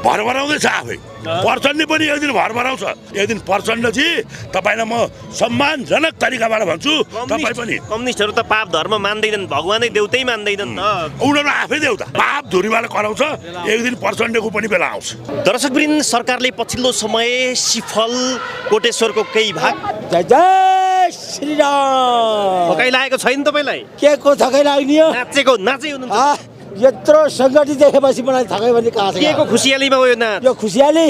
भरभराउँदैछ आफै प्रचण्डले पनि एक दिन भरभराउँछ एक दिन प्रचण्डजी तपाईँलाई म सम्मानजनक तरिकाबाट भन्छु तपाईँ पनि कम्युनिस्टहरू त पाप धर्म मान्दैनन् भगवानै देउतै मान्दैनन् उनीहरू आफै देउता पाप धुरीबाट कराउँछ एक दिन प्रचण्डको पनि बेला आउँछ दर्शकवृन्द सरकारले पछिल्लो समय सिफल कोटेश्वरको केही भाग जय जय श्रीराम थकाइ लागेको छैन तपाईँलाई के को थकाइ लाग्ने हो नाचे हुनुहुन्छ यत्रो सङ्गठित देखेपछि मलाई थकाइ भन्ने कहाँ छ के को खुसियालीमा हो यो नाच यो खुसियाली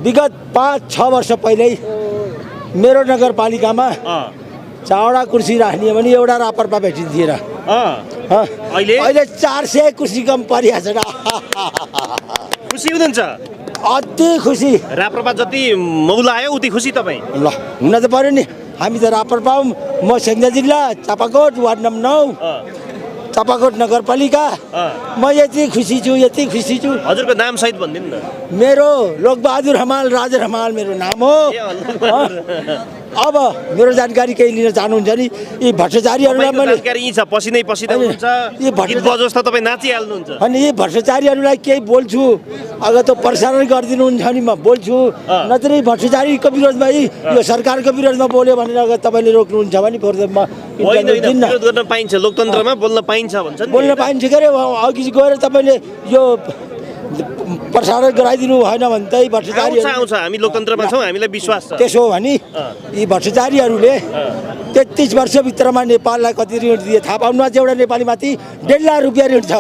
विगत 5-6 वर्ष पहिल्यै मेरो नगरपालिकामा चावडा कुर्सी राख्ने भने एउटा रापरपा भेटिन्थेन अहिले 400 कुर्सी कम परिहाल्छ खुसी हुनुहुन्छ अति खुसी राप्रपा जति मौला आयो उति खुसी तपाईँ ल हुन त पर्यो नि हामी त रापरपा म स्याङ्जा जिल्ला चापाकोट वार्ड नम्बर 9 चापाकोट नगरपालिका म यति खुसी छु हजुरको नाम सहित भनिदिनु न मेरो लोकबहादुर हमाल राजा हमाल मेरो नाम हो अब मेरो जानकारी केही लिन चाहनुहुन्छ नि यी भ्रष्टाचारीहरूलाई मैले जानकारी यी छ पसिनै हुनुहुन्छ यी गीत बजोस् त तपाईँ नाचिहाल्नुहुन्छ अनि यी भ्रष्टाचारीहरूलाई केही बोल्छु अगर त प्रसारण गरिदिनुहुन्छ नि म बोल्छु नत्र भ्रष्टाचारीको विरोधमा यो सरकारको विरोधमा बोल्यो भने अगर तपाईँले रोक्नुहुन्छ भने विरोध गर्न पाइन्छ लोकतन्त्रमा बोल्न पाइन्छ भन्छ बोल्न पाइन्छ के अरे अघि गएर तपाईँले यो प्रसारण गराइदिनु भएन भने चाहिँ भ्रष्टाचारी आउँछ हामी लोकतन्त्रमा छौँ हामीलाई विश्वास छ त्यसो हो भने यी भ्रष्टाचारीहरूले 33 वर्षभित्रमा नेपाललाई कति ऋण दिए थाहा पाउनु एउटा नेपालीमाथि 1.5 लाख रुपियाँ ऋण छ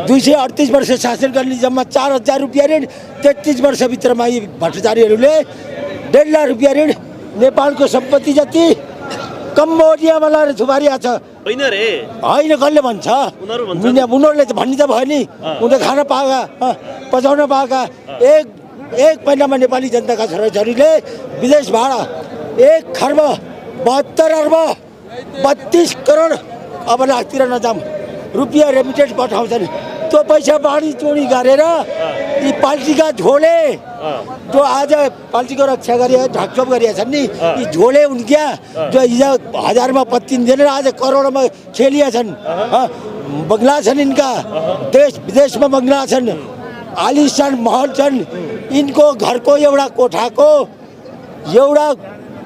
238 वर्ष शासन गर्ने जम्मा 4,000 रुपियाँ ऋण 33 वर्षभित्रमा यी भ्रष्टाचारीहरूले 1.5 लाख रुपियाँ ऋण नेपालको सम्पत्ति जति कम्बोडियामा लगेर थुपारिया छ होइन रे होइन कसले भन्छ उनीहरूले त भन्ने त भयो नि उनीहरूले खान पाएका पचाउन पाएका एक महिनामा नेपाली जनताका छोराछोरीले विदेश भाडा 1 खर्ब 72 अर्ब 32 करोड अब लाखतिर नजाम रुपियाँ रेमिटेन्स पठाउँछन् त्यो पैसा बाँडी चोरी गरेर यी पार्टीका झोले जो आज पार्टीको रक्षा गरे ढाकछोप गरिया छन् नि यी झोले उनक्या जो हिजो 1000 में पत्तिन्थेन आज करोडमा खेलिया छन् बंगला छन् इनका देश विदेशमा बंगला छन् आलिशान महल छन् इनको घरको एउटा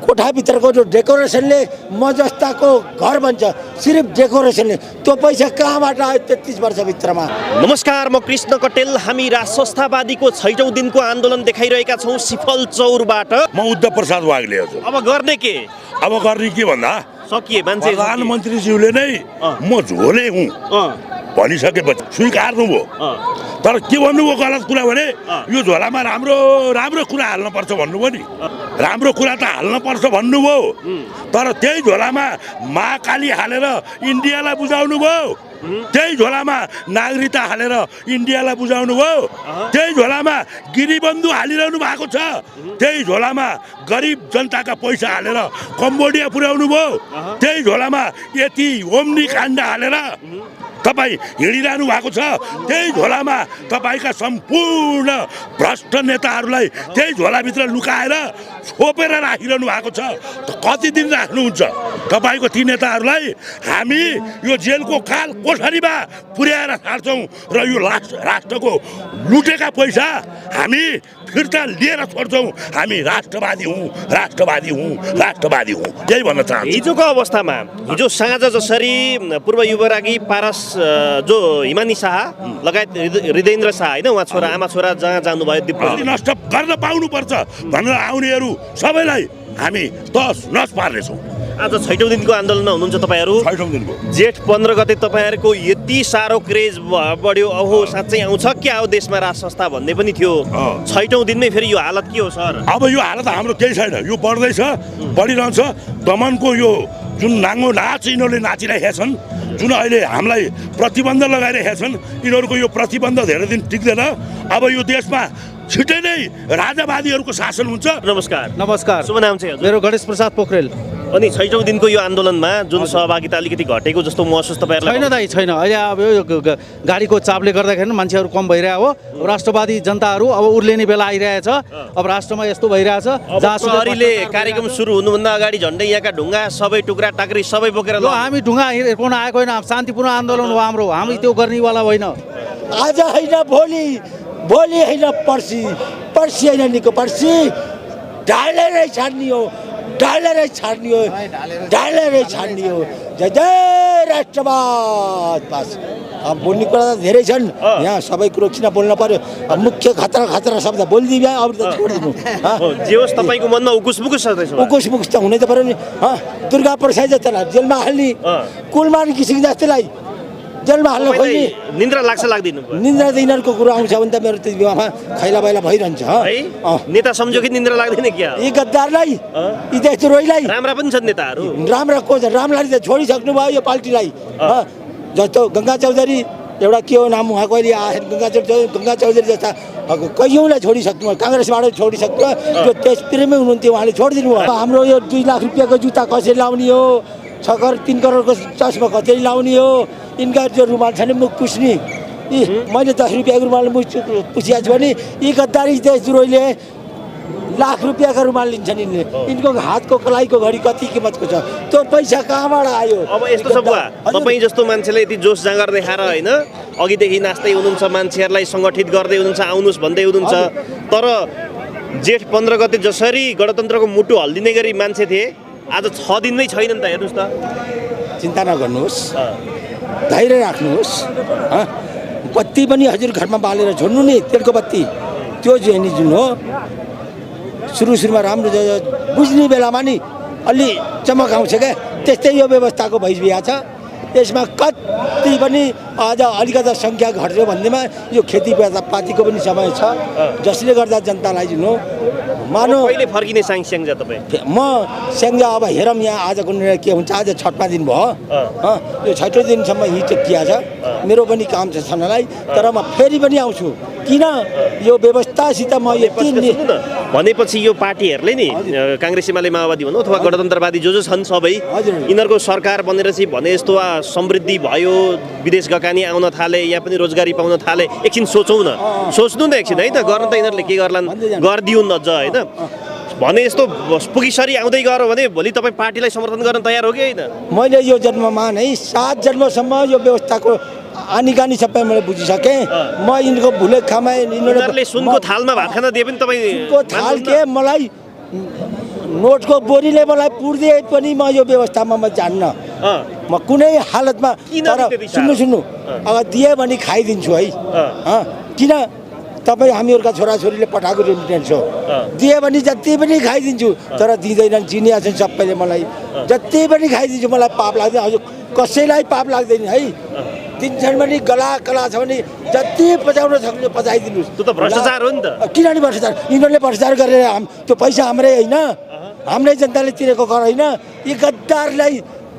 कोठाभित्रको जो डेकोरेसनले म जस्ताको घर बन्छ सिर्फ डेकोरेसनले त्यो पैसा कहाँबाट आयो 33 वर्षभित्रमा नमस्कार म कृष्ण कटेल हामी राष्ट्रवादीको 6औं दिनको आन्दोलन देखाइरहेका छौं सिफल चौरबाट म उद्धव प्रसाद वाग्ले हजुर अब गर्ने के भन्दा सकिए मान्छे प्रधानमन्त्रीज्यूले नै म झोले हुँ भनिसकेपछि स्वीकार्नु भयो तर के भन्नुभयो गलत कुरा भने यो झोलामा राम्रो कुरा हाल्नुपर्छ भन्नुभयो नि राम्रो कुरा त हाल्नुपर्छ भन्नुभयो तर त्यही झोलामा महाकाली हालेर इन्डियालाई बुझाउनु भयो त्यही झोलामा नागरिकता हालेर इन्डियालाई बुझाउनु भयो त्यही झोलामा गिरीबन्धु हालिरहनु भएको छ त्यही झोलामा गरिब जनताका पैसा हालेर कम्बोडिया पुर्याउनु भयो त्यही झोलामा यति ओम्नी काण्ड हालेर तपाईँ हिँडिरहनु भएको छ त्यही झोलामा तपाईँका सम्पूर्ण भ्रष्ट नेताहरूलाई त्यही झोलाभित्र लुकाएर छोपेर राखिरहनु भएको छ कति दिन राख्नुहुन्छ तपाईँको ती नेताहरूलाई हामी यो जेलको काल कोठरीमा पुर्याएर सार्छौँ र यो राष्ट्रको लुटेका पैसा हामी फिर्ता लिएर छोड्छौँ हामी राष्ट्रवादी हौँ यही भन्न चाहन्छु हिजोको अवस्थामा हिजो साँझ जसरी पूर्व युवरागी पारस जो हिमानी शाह लगायत हृदयेन्द्र शाह होइन उहाँ छोरा आमा छोरा जहाँ जानुभयो दिप्लती नष्ट गर्न पाउनुपर्छ भनेर आउनेहरू सबैलाई हामी तस नस पार्नेछौँ आज 6औं दिनको आन्दोलनमा हुनुहुन्छ तपाईँहरू 6औं दिनको जेठ 15 गते तपाईँहरूको यति साह्रो क्रेज बढ्यो अहो साँच्चै आउँछ क्या हो देशमा राज संस्था भन्ने पनि थियो 6औं दिनमै फेरि यो हालत के हो सर अब यो हालत हाम्रो केही छैन यो बढ्दैछ बढिरहन्छ दमनको यो जुन नाङ्गो नाच यिनीहरूले नाचिरहेका छन् जुन अहिले हामीलाई प्रतिबन्ध लगाइरहेका छन् यिनीहरूको यो प्रतिबन्ध धेरै दिन टिक्दैन अब यो देशमा छिटै नै राजावादीहरूको शासन हुन्छ नमस्कार शुभ नाम चाहिँ मेरो गणेश प्रसाद पोखरेल अनि 6औं दिनको यो आन्दोलनमा जुन सहभागिता अलिकति घटेको जस्तो महसुस तपाईँहरूलाई छैन अहिले अब यो गाडीको चापले गर्दाखेरि मान्छेहरू कम भइरहेको हो राष्ट्रवादी जनताहरू अब उर्लिने बेला आइरहेछ अब राष्ट्रमा यस्तो भइरहेछ प्रहरीले कार्यक्रम सुरु हुनुभन्दा अगाडि झन्डै यहाँका ढुङ्गा सबै टुक्रा टाक्री सबै बोकेर हामी ढुङ्गा हिर्काउन आएको होइन शान्तिपूर्ण आन्दोलन हो हाम्रो हामी त्यो गर्नेवाला होइन आज होइन भोलि भोलि होइन पर्सि होइन निको पर्सि ढालेरै छाड्ने हो ढालेरै छाड्ने हो जय जय राष्ट्रवाद बस अब बोल्ने कुरा त धेरै छन् यहाँ सबै कुरो किन बोल्न पर्यो अब मुख्य खतरा शब्द बोलिदियो अब त छोडिदिनु जे होस् तपाईँको मनमा उकुस छँदैछ उकुस त हुनै त पर्यो नि दुर्गा प्रसाद जस्तोलाई जेलमा हाल्ने कुलमान घिसिङ जस्तोलाई जेलमा हाल्न खोज्ने निन्द्रा लाग्छ लाग्दैन निन्द्रा त यिनीहरूको कुरो आउँछ भने त मेरो त्यो विवाहमा खैला बैला भइरहन्छ नेता सम्झ्यो कि निन्द्रा लाग्दैन क्या यी गद्दारलाई यी देशद्रोहीलाई राम्रा पनि छन् नेताहरू राम्रा को छ रामलाई त छोडिसक्नु भयो यो पार्टीलाई जस्तो गङ्गा चौधरी एउटा के हो नाम उहाँको अहिले आएर गङ्गा चौधरी जस्ता कैयौँलाई छोडिसक्नु भयो काङ्ग्रेसबाट छोडिसक्नु जो देशप्रेमी हुनुहुन्थ्यो उहाँले छोडिदिनु भयो हाम्रो यो 2 लाख रुपियाँको जुत्ता कसरी लाउने हो 6 करोड 3 करोडको चस्मा कसरी लाउने हो यिनका जो रुमाल छ नि मुख पुस्ने यी मैले 10 रुपियाँको रुमाल मुख पुछिएको छु भने यी गद्दारी देशद्रोहीले लाख रुपियाँका रुमाल लिन्छन् यिनले यिनको हातको कलाइको घडी कति किमतको छ त्यो पैसा कहाँबाट आयो अब यस्तो छ बुवा तपाईँ जस्तो मान्छेले यति जोस जाँगर देखाएर होइन अघिदेखि नाच्दै हुनुहुन्छ मान्छेहरूलाई सङ्गठित गर्दै हुनुहुन्छ आउनुहोस् भन्दै हुनुहुन्छ तर जेठ 15 गते जसरी गणतन्त्रको मुटु हल्दिने गरी मान्छे थिए आज 6 दिनमै छैनन् त हेर्नुहोस् त चिन्ता नगर्नुहोस् धैर्य राख्नुहोस् बत्ती पनि हजुर घरमा बालेर छोड्नु नि तेलको बत्ती त्यो जुन हो सुरुमा राम्रो बुझ्ने बेलामा नि अलि चमक आउँछ क्या त्यस्तै यो व्यवस्थाको भइसकेको छ यसमा कति पनि आज अलिकता सङ्ख्या घट्यो भन्नेमा यो खेतीपातीको पनि समय छ जसले गर्दा जनतालाई जुन हो मानव कहिले फर्किने स्याङ्जा तपाईँ म स्याङ्जा अब हेरौँ यहाँ आजको निर्णय के हुन्छ आज 6वाँ दिन भयो यो 6औँ दिनसम्म हिट किया छ मेरो पनि काम छ छनलाई तर म फेरि पनि आउँछु किन यो व्यवस्थासित म यो 3 दिन भनेपछि यो पार्टीहरूले नि काङ्ग्रेस एमाले माओवादी भनौँ अथवा गणतन्त्रवादी जो छन् सबै यिनीहरूको सरकार बनेर चाहिँ भने जस्तो समृद्धि भयो विदेश गएका नि आउन थाले यहाँ पनि रोजगारी पाउन थाले एकछिन सोचौँ न सोच्नु न एकछिन है त गर्न त यिनीहरूले के गर्लान् गरिदिउन् न होइन भने यस्तो पुगिसरी आउँदै गयो भने भोलि तपाईँ पार्टीलाई समर्थन गर्न तयार हो कि होइन मैले यो जन्ममा नै 7 जन्मसम्म यो व्यवस्थाको आनीकानी सबै मैले बुझिसकेँ म यिनको भुले खामा यिनीहरूले सुनको थालमा भात खान दिए पनि तपाईँ सुनको थाल के मलाई नोटको बोरीले मलाई पुर्दिए पनि म यो व्यवस्थामा म जान्न म कुनै हालतमा तर सुन्नु अब दिए भने खाइदिन्छु है किन तपाईँ हामीहरूका छोराछोरीले पठाएको रेमिटेन्स हो दिए भने जति पनि खाइदिन्छु तर दिँदैनन् चिनिया छन् सबैले मलाई जति पनि खाइदिन्छु मलाई पाप लाग्दैन हजुर कसैलाई पाप लाग्दैन है दिन्छन् भने कला छ भने जति पचाउन सक्ने पचाइदिनुहोस् त्यो त भ्रष्टाचार हो नि त किनभने भ्रष्टाचार यिनीहरूले भ्रष्टाचार गरेर त्यो पैसा हाम्रै होइन हाम्रै जनताले तिरेको कर होइन यी गद्दारलाई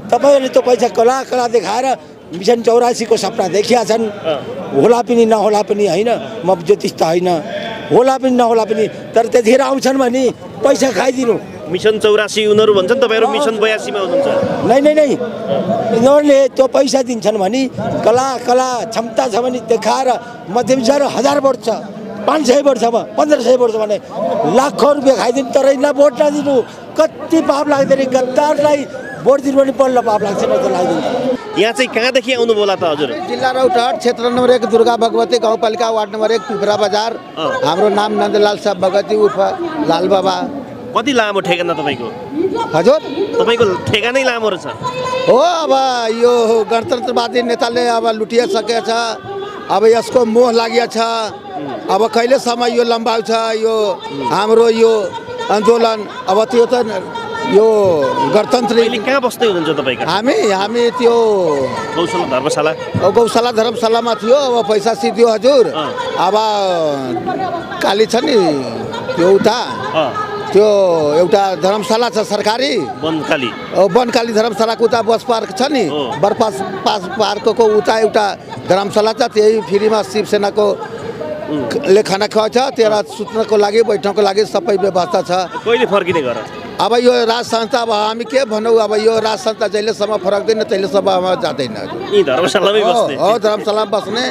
तपाईँहरूले त्यो पैसा कला देखाएर मिसन 84 को सपना देखिया छन् होला पनि नहोला पनि होइन म ज्योतिष त होइन होला पनि नहोला पनि तर त्यतिखेर आउँछन् भने पैसा खाइदिनु मिसन 84 उनीहरू भन्छन् तपाईँहरू मिसन 82 मा हुनुहुन्छ नै यिनीहरूले त्यो पैसा दिन्छन् भने कला क्षमता छ भने देखाएर मध्यविचार 1000 वर्ष 500 वर्षमा 1500 वर्ष भने लाखौँ रुपियाँ खाइदिनु तर यिनीलाई भोट नदिनु कति पाप लाग्दैन गद्दारलाई भोट दिनु पनि बल्ल पाप लाग्छ न त लाग्दैन यहाँ चाहिँ कहाँदेखि आउनु बोला त हजुर जिल्ला रौतहट क्षेत्र नम्बर 1 दुर्गा भगवती गाउँपालिका वार्ड नम्बर 1 पिपरा बजार हाम्रो नाम नन्दलाल साह भगती उर्फ लाल बाबा कति लामो ठेगाना तपाईँको हजुर तपाईँको ठेगानै लामो रहेछ हो अब यो गणतन्त्रवादी नेताले अब लुटिसकेछ अब यसको मोह लागिएको छ अब कहिलेसम्म यो लम्बाउँछ यो हाम्रो यो आन्दोलन अब त्यो त यो गणतन्त्र कहाँ बस्दै हुनुहुन्छ तपाईँको हामी त्यो गौशाला धर्मशालामा थियो अब पैसा सिद्धियो हजुर अब काली छ नि त्यो उता त्यो एउटा धर्मशाला छ सरकारी बनकाली धर्मशालाको उता बस पार्क छ नि बरपास पार्कको उता एउटा धर्मशाला छ त्यही फ्रीमा शिवसेनाको ले खाना खुवाउँछ त्यहाँ सुत्नको लागि बैठ्नको लागि सबै व्यवस्था छ कहिले फर्किने घर अब यो राज संस्था अब हामी के भनौँ अब यो राज संस्था जहिलेसम्म फर्क्दैन तहिलेसम्म जाँदैन धर्मशालामै बस्ने हो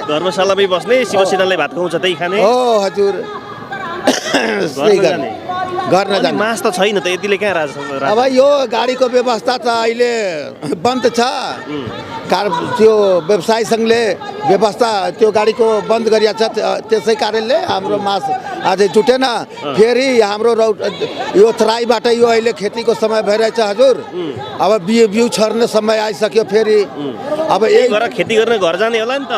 धर्मशालामै बस्ने शिवसेनाले भात खुवाउँछ त्यही खाने हो हजुर गर्न जाने मास त छैन त यतिले कहाँ राज अब यो गाडीको व्यवस्था त अहिले बन्द छ त्यो व्यवसायी सङ्घले व्यवस्था त्यो गाडीको बन्द गरिएको छ त्यसै कारणले हाम्रो मास अझै जुटेन फेरि हाम्रो यो तराईबाट यो अहिले खेतीको समय भइरहेछ हजुर अब बिउ छर्ने समय आइसक्यो फेरि अब यही भएर खेती गर्ने घर जाने होला नि त